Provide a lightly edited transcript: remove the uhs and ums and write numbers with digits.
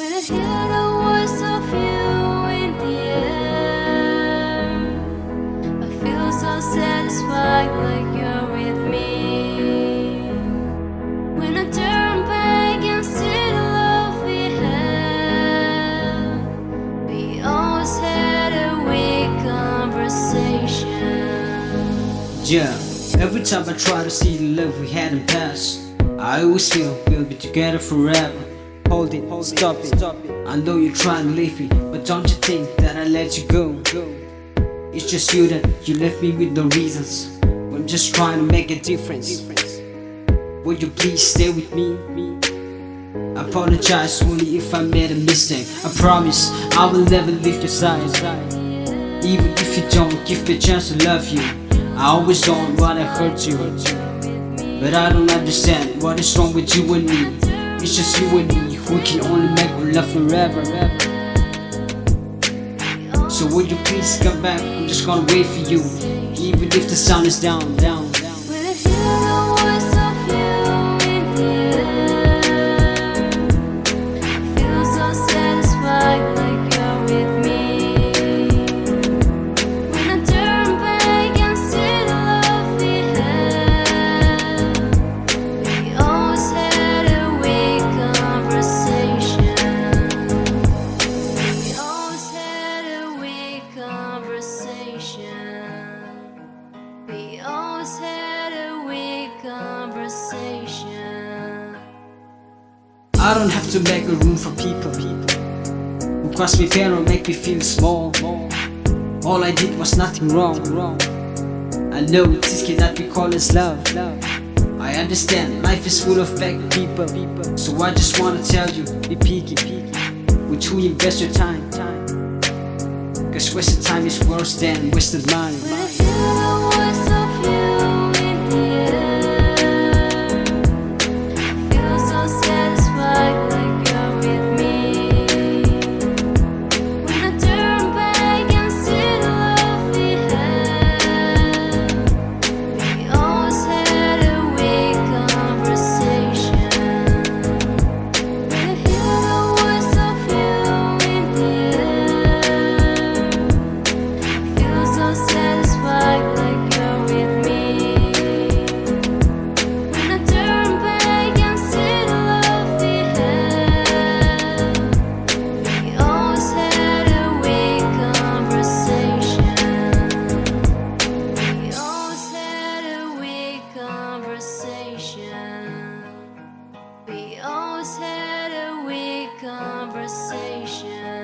When I hear the voice of you in the air, I feel so satisfied like you're with me. When I turn back and see the love we had, we always had a weak conversation. Yeah, every time I try to see the love we had in past, I always feel we'll be together forever. Hold it, stop it. I know you're trying to leave me, but don't you think that I let you go? It's just you that you left me with no reasons. I'm just trying to make a difference. Would you please stay with me? I apologize only if I made a mistake. I promise I will never leave your side. Even if you don't give me a chance to love you, I always don't wanna hurt you. But I don't understand what is wrong with you and me. It's just you and me who can only make one love forever. So would you please come back? I'm just gonna wait for you, even if the sun is down. When I hear the voice of you in the air, I feel so satisfied like you're with me. When I turn back and see the love we had, we always had a weak conversation. We always had a weak conversation. We always had a weak conversation. I don't have to make a room for people who cross me pain or make me feel small. All I did was nothing wrong. I know this cannot be called as love. I understand life is full of fake people, so I just wanna tell you, be picky with who you invest your time. Cause wasted time is worse than wasted money. When I hear the voice of you in the air, I feel so satisfied like you're with me. When I turn back and see the love we had, we always had a weak conversation. When I hear the voice of you in the air, feel so satisfied like you're with me. When I turn back and see the love we had, we always had a weak conversation. We always had a weak conversation. We always had a weak conversation.